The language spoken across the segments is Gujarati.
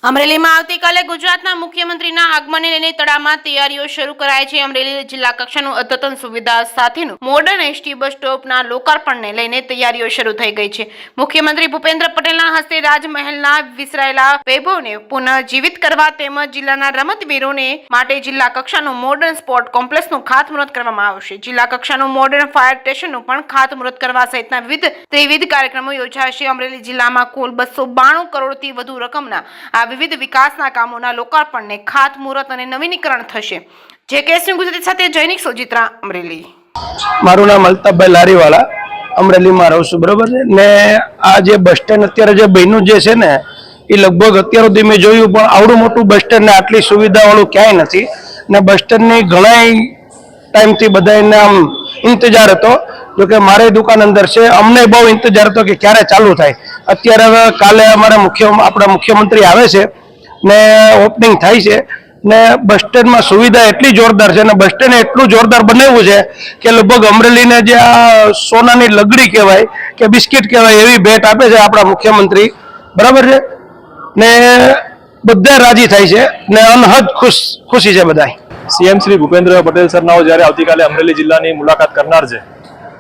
અમરેલીમાં આવતીકાલે ગુજરાતના મુખ્યમંત્રીના આગમનને લઈને તડામાર તૈયારીઓ શરૂ કરાઈ છે। અમરેલી જિલ્લા કક્ષાનું અદ્યતન સુવિધા સાથેનું મોડર્ન એસટી બસ સ્ટોપના લોકાર્પણને લઈને તૈયારીઓ શરૂ થઈ ગઈ છે। મુખ્યમંત્રી ભૂપેન્દ્ર પટેલના હસ્તે રાજમહેલના વિસરાયેલા વૈભવને પુનઃજીવિત કરવા તેમજ જિલ્લાના રમતવીરોને માટે જિલ્લા કક્ષાનું મોડર્ન સ્પોર્ટ કોમ્પ્લેક્સનું ખાતમુહૂર્ત કરવામાં આવશે। જિલ્લા કક્ષાનું મોડર્ન ફાયર સ્ટેશનનું પણ ખાતમુહૂર્ત કરવા સહિતના ત્રિવિધ કાર્યક્રમો યોજાશે। અમરેલી જિલ્લામાં કુલ 292 કરોડથી વધુ રકમના આ વિવિધ વિકાસના કામોના લોકાર્પણને ખાતમુહૂર્ત અને નવીનીકરણ થશે। જે કેસની ગુજરાતી સાથે જૈનિક સોજિત્રા અમરેલી। મારું નામ અલ્તાફભાઈ લારીવાલા અમરેલીમાં રહું છું, બરાબર છે ને। આ જે બસ સ્ટેન્ડ અત્યારે જે બન્યું જે છે ને એ લગભગ અત્યાર સુધી મેં જોયું પણ આવડું મોટું બસ સ્ટેન્ડ ને આટલી સુવિધાવાળું ક્યાંય નથી ને બસ સ્ટેન્ડની ઘણા ટાઈમથી બધાને આમ ઇંતજાર હતો। જોકે મારી દુકાન અંદર છે, અમને બહુ ઇંતજાર હતો કે ક્યારે ચાલુ થાય। અત્યારે હવે કાલે અમારા આપણા મુખ્યમંત્રી આવે છે ને ઓપનિંગ થાય છે ને બસ સ્ટેન્ડમાં સુવિધા એટલી જોરદાર છે ને બસ સ્ટેન્ડ એટલું જોરદાર બનાવ્યું છે કે લગભગ અમરેલીને જે આ સોનાની લગડી કહેવાય કે બિસ્કિટ કહેવાય એવી ભેટ આપે છે આપણા મુખ્યમંત્રી, બરાબર છે ને બધા રાજી થાય છે ને અનહદ ખુશી છે બધા। સીએમ શ્રી ભૂપેન્દ્ર પટેલ સરનાઓ જ્યારે આવતીકાલે અમરેલી જિલ્લાની મુલાકાત કરનાર છે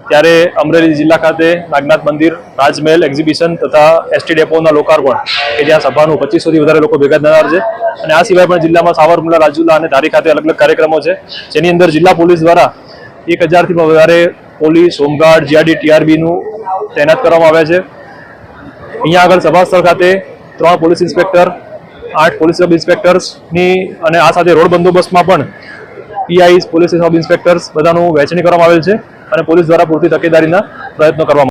ત્યારે અમરેલી જિલ્લા ખાતે નાગનાથ મંદિર, રાજમહેલ એક્ઝિબિશન તથા એસટી ડેપોના લોકાર્પણ કે જ્યાં સભાનું 2500થી વધારે લોકો ભેગા થનાર છે। અને આ સિવાય પણ જિલ્લામાં સાવરકુંડલા, રાજુલા અને ધારી ખાતે અલગ અલગ કાર્યક્રમો છે, જેની અંદર જિલ્લા પોલીસ દ્વારા 1000થી પણ વધારે પોલીસ, હોમગાર્ડ, જીઆરડી, ટીઆરબીનું તૈનાત કરવામાં આવ્યા છે। અહીંયા આગળ સભા સ્થળ ખાતે 3 પોલીસ ઇન્સ્પેક્ટર, 8 પોલીસ સબ ઇન્સ્પેક્ટર્સની અને આ સાથે રોડ બંદોબસ્તમાં પણ પીઆઈ, પોલીસ સબ ઇન્સ્પેક્ટર્સ બધાનું વહેંચણી કરવામાં આવેલ છે અને પોલીસ દ્વારા પૂરતી તકેદારીના પ્રયત્નો કરવામાં